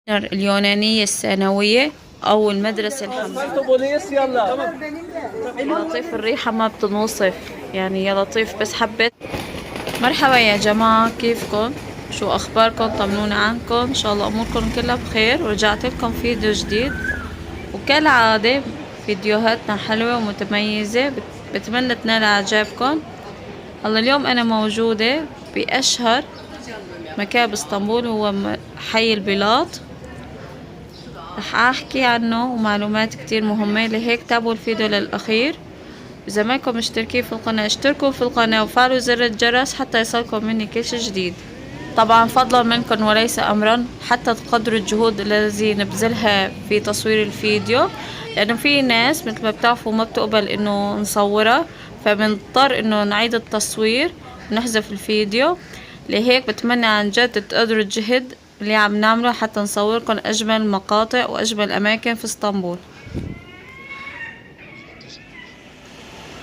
اليونانية الثانوية أو المدرسة الحمراء. يا لطيف الريحة ما بتنوصف، يعني يا لطيف. بس حبيت. مرحبا يا جماعة، كيفكن؟ شو أخباركم؟ طمنونا عنكم، إن شاء الله أموركم كلها بخير. ورجعت لكم فيديو جديد، وكالعادة فيديوهاتنا حلوة ومتميزة، بتمنى تنال إعجابكم. هلا اليوم أنا موجودة بأشهر مكان باسطنبول، هو حي البلاط. رح احكي عنه ومعلومات كتير مهمة، لهيك تابعوا الفيديو للأخير. إذا ما انكم مشتركين في القناة اشتركوا في القناة وفعلوا زر الجرس حتى يصلكم مني كل شي جديد. طبعا فضلا منكم وليس أمرا، حتى تقدروا الجهود الذي نبذلها في تصوير الفيديو، لأنه في ناس مثل ما بتعرفوا ما بتقبل إنه نصورها، فبنضطر إنه نعيد التصوير ونحذف الفيديو. لهيك بتمنى عن جد تقدروا الجهد اللي عم نعمله حتى نصوركم أجمل مقاطع وأجمل أماكن في اسطنبول.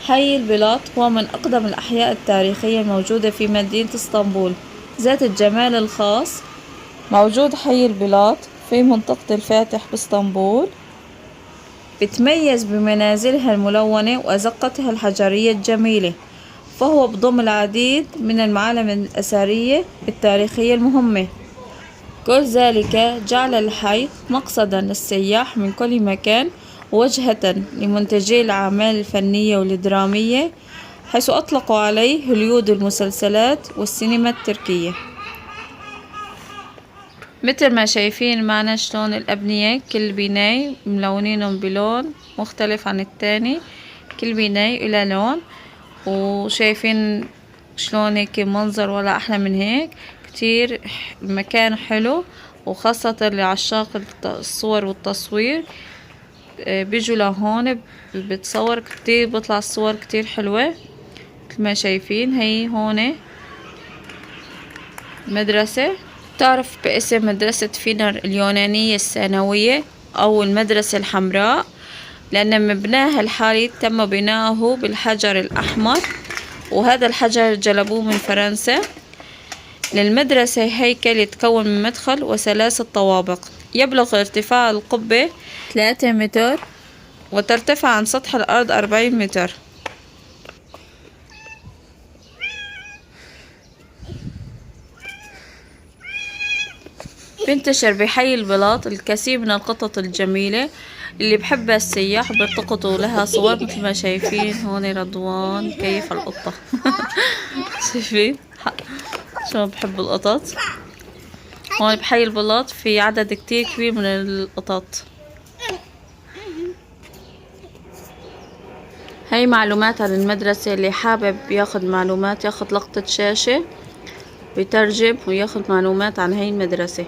حي البلاط هو من أقدم الأحياء التاريخية الموجودة في مدينة اسطنبول، ذات الجمال الخاص. موجود حي البلاط في منطقة الفاتح باسطنبول، بتميز بمنازلها الملونة وأزقتها الحجرية الجميلة، فهو بضم العديد من المعالم الأثرية التاريخية المهمة. كل ذلك جعل الحي مقصدا للسياح من كل مكان، ووجهة لمنتجي الأعمال الفنية والدرامية، حيث أطلقوا عليه هوليود المسلسلات والسينما التركية. مثل ما شايفين معنا شلون الأبنية كل بناي ملونينهم بلون مختلف عن التاني، كل بناي إلى لون. وشايفين شلون هيك منظر ولا أحلى من هيك. كتير المكان حلو، وخاصة لعشاق الصور والتصوير بيجوا لهون بتصور كتير، بطلع الصور كتير حلوة. مثل ما شايفين هي هون مدرسة تعرف باسم مدرسة فينر اليونانية الثانوية أو المدرسة الحمراء، لأن مبناها الحالي تم بناؤه بالحجر الأحمر، وهذا الحجر جلبوه من فرنسا. للمدرسة هيكل يتكون من مدخل وثلاثة طوابق. يبلغ ارتفاع القبة 3 متر، وترتفع عن سطح الأرض 40 متر. بينتشر بحي البلاط الكثير من القطط الجميلة اللي بحبها السياح، بيلتقطوا لها صور. مثل ما شايفين هون رضوان كيف القطة شايفين شو بحب القطط. هون بحي البلاط في عدد كتير كبير من القطط. هاي معلومات عن المدرسة، اللي حابب ياخد معلومات ياخد لقطة شاشة بيترجم وياخد معلومات عن هاي المدرسة.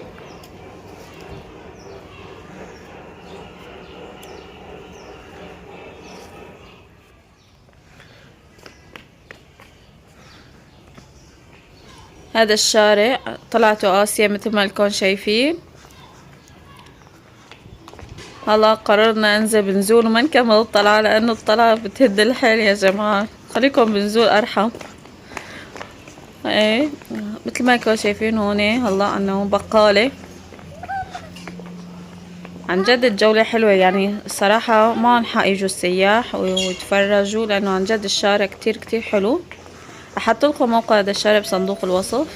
هذا الشارع طلعته آسيا مثل ما لكم شايفين. هلا قررنا انزل بنزول وما نكمل الطلعة، لأنه الطلعة بتهد الحيل يا جماعة. خليكم بنزول أرحم. ايه مثل ما لكم شايفين هون هلا عنا بقالة. عن جد الجولة حلوة، يعني الصراحة ما انحق يجوا السياح ويتفرجوا، لأنه عن جد الشارع كتير كتير حلو. أحط لكم موقع هذا الشارع بصندوق الوصف.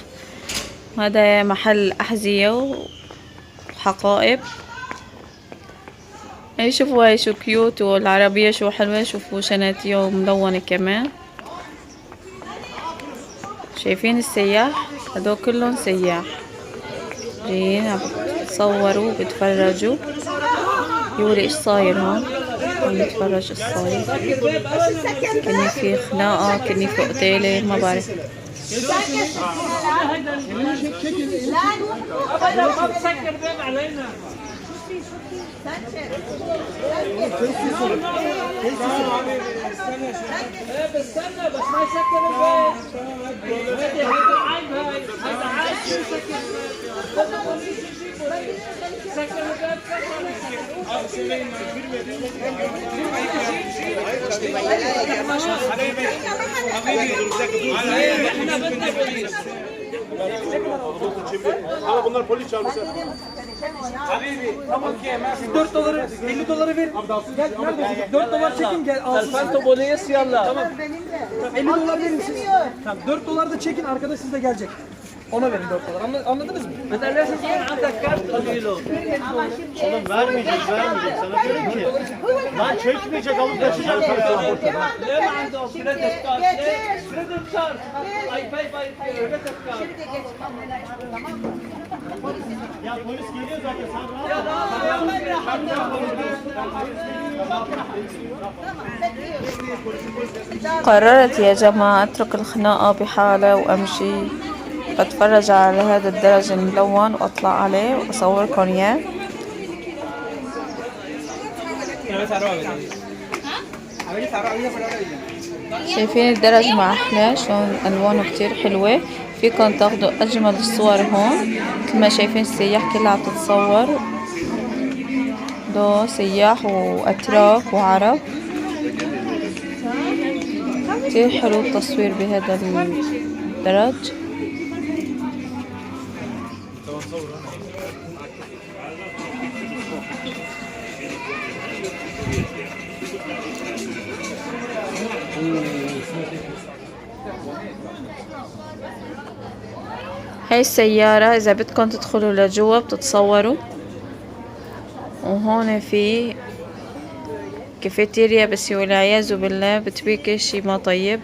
هذا محل أحذية وحقائب. هاي شوفوا هاي شو كيوت، والعربية شو حلوة. شوفوا شناتية ملونة كمان. شايفين السياح هدول كلهم سياح جايين عم بتصوروا وبتفرجوا. يوري ايش صاير هون، عم نتفرج ايش صاير. كني في خناقة، كني في قتالة، ما بعرف. بستنى بس ما يسكر البيت. هذا عايز يسكر Ama bunlar polis çağırmışlar. $4 $50 ver. Gel neredesin? $4 çekin gel. Alfanto Boleas yallah. Tamam. $50 verin siz. Tamam $4 da çekin arkadaş siz de gelecek. Ona verin $4. Anladınız mı? Oğlum vermeyeceğim. Sana diyorum ki. Lan çekmeyecek alıp kaçacak. Ya polis geliyor zaten. قررت يا جماعة أترك الخناقة بحالها وأمشي أتفرج على هذا الدرج الملون وأطلع عليه وأصوركم إياه. شايفين الدرج مع أحلاه شلون ألوانه كتير حلوة. فيكن تاخدوا أجمل الصور هون مثل ما شايفين السياح كلها عم تتصور. دو سياح وأتراك وعرب. كتير حلو التصوير بهذا الدرج. هاي السيارة إذا بدكم تدخلوا لجوا بتتصوروا. وهون في كافيتيريا بس والعياذ بالله بتبيكي شي ما طيب.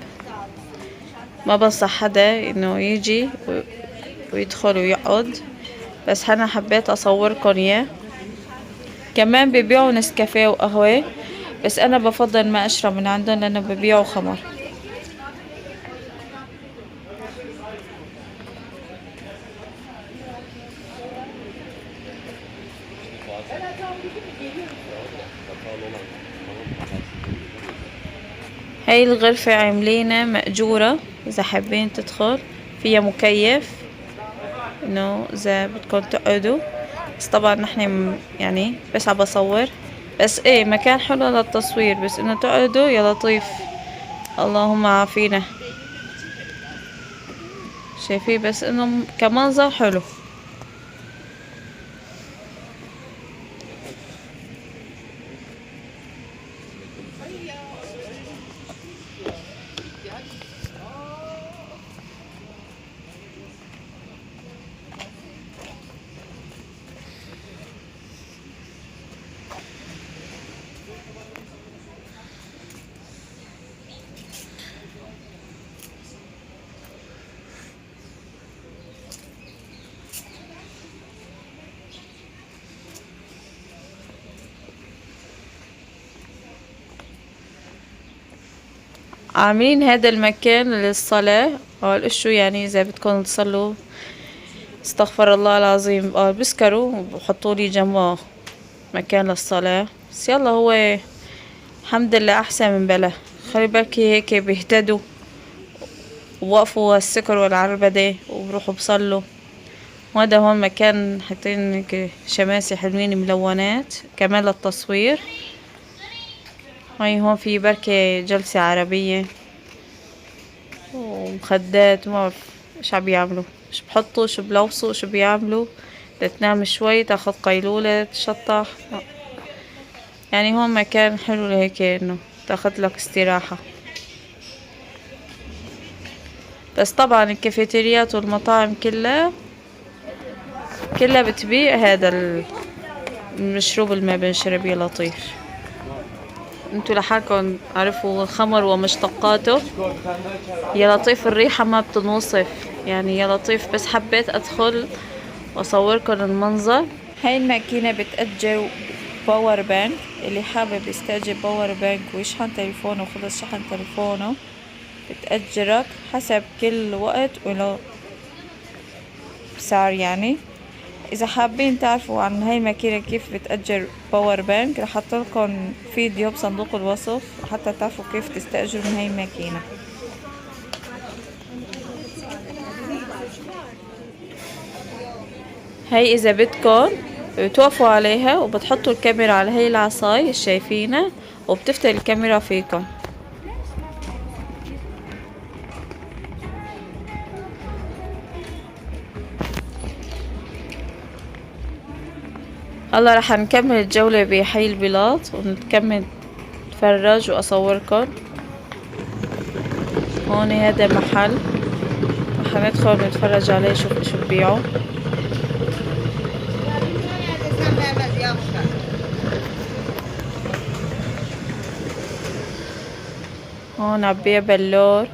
ما بنصح حدا انه يجي ويدخل ويقعد بس انا حبيت اصوركم اياه. كمان ببيعوا نسكافيه وقهوة بس انا بفضل ما اشرب من عندهم لانه ببيعوا خمر. هاي الغرفة عاملينها مأجورة إذا حابين تدخل فيها مكيف إنه إذا بدكم تقعدوا بس طبعا نحن يعني بس عم بصور بس إيه مكان حلو للتصوير بس إنه تقعدوا يا لطيف. اللهم عافينا. شايفين بس إنه كمنظر حلو. عاملين هذا المكان للصلاة. قال اشو يعني اذا بدكم تصلوا استغفر الله العظيم قال بسكروا وبحطوا لي جنبه مكان للصلاة. بس يلا هو الحمد لله احسن من بلا. خلي بالكي هيك بيهتدوا ووقفوا السكر والعربدة وبروحوا بصلوا. وهذا هون مكان حاطين هيك شماسي حلوين ملونات كمان للتصوير. هاي هون في بركة جلسة عربية ومخدات وما بعرف ايش عم بيعملوا ايش بحطوا شو بلوصوا شو بيعملوا. تنام شوي تاخد قيلولة تشطح يعني هون مكان حلو لهيك انه تاخد لك استراحة. بس طبعا الكافيتريات والمطاعم كلها بتبيع هذا المشروب اللي ما بنشرب يا لطيف. انتوا لحالكم عرفوا الخمر ومشتقاته. يا لطيف الريحة ما بتنوصف يعني يا لطيف بس حبيت ادخل واصوركم المنظر. هاي الماكينة بتأجر باور بانك. اللي حابب يستأجر باور بانك ويشحن تليفونه وخلص شحن تليفونه بتأجرك حسب كل وقت وله سعر يعني. اذا حابين تعرفوا عن هاي الماكينة كيف بتأجر باور بانك رح احطلكم فيديو بصندوق الوصف حتى تعرفوا كيف تستأجروا من هاي الماكينة. هاي اذا بدكم بتوقفوا عليها وبتحطوا الكاميرا على هاي العصاي شايفينها وبتفتح الكاميرا فيكم. هلا رح نكمل الجولة بحي البلاط ونكمل نتفرج واصوركم. هون هذا محل رح ندخل نتفرج عليه شوف شو ببيعوا. هون عبيع بلور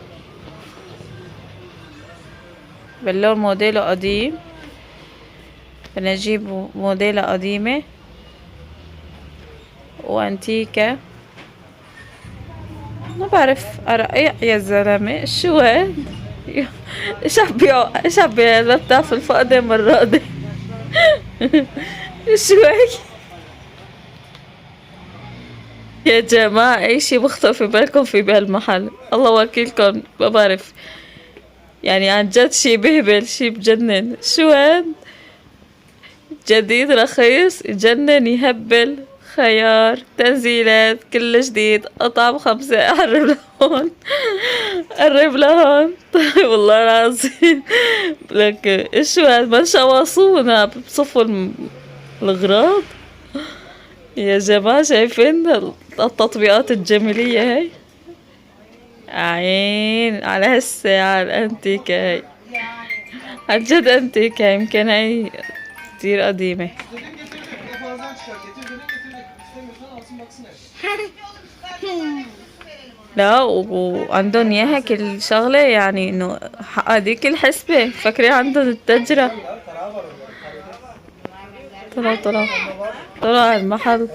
موديله قديم، بدنا نجيب موديله قديمة وانتيكا. ما بعرف ارقيع يا زلمة شو هاد؟ ايش عم بيع لابتوب الفقدة مرة قدام. شو هيك يا جماعة؟ اي شي بخطر في بالكم في بهالمحل، الله وكيلكم ما بعرف يعني عن جد شي بهبل شي بجنن. شو هاد؟ جديد رخيص يجنن يهبل، خيار تنزيلات كل جديد، قطعة ب5. قرب لهون قرب لهون. طيب والله العظيم لك شو هاد؟ ما شواصونا بصفوا الغراض يا جماعة. شايفين التطبيقات الجميلية هاي؟ عين على هالساعة الانتيكة هاي، عن جد انتيكة، يمكن هاي كتير قديمة. لا وعندهم اياها كل شغلة، يعني انه هذيك الحسبة فاكرين عندهم التجرة. طلع المحل.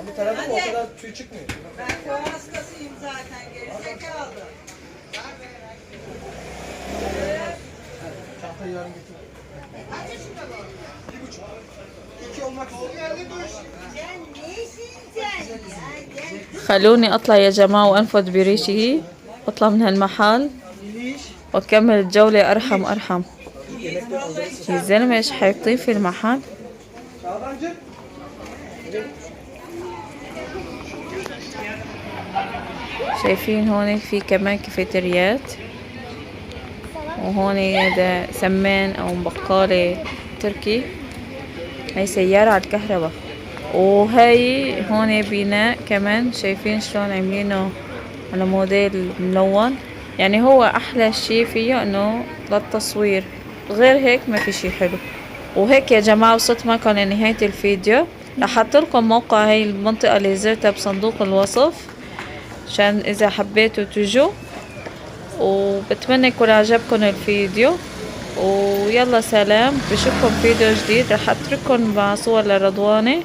خلوني اطلع يا جماعة وانفض بريشي، اطلع من هالمحل واكمل الجولة. ارحم يا زلمة ايش حيطين في المحل. شايفين هون في كمان كافيتريات، وهون هذا سمان او بقالة تركي. هاي سيارة على الكهرباء، وهي هون بناء كمان. شايفين شلون عاملينه على موديل ملون، يعني هو احلى شي فيه انه للتصوير، غير هيك ما في شي حلو. وهيك يا جماعة وصلت معكم لنهاية الفيديو. رح احط لكم موقع هاي المنطقة اللي زرتها بصندوق الوصف عشان اذا حبيتوا تجوا، وبتمنى يكون عجبكم الفيديو. ويلا سلام، بشوفكم فيديو جديد. رح اترككم مع صور لرضوانة.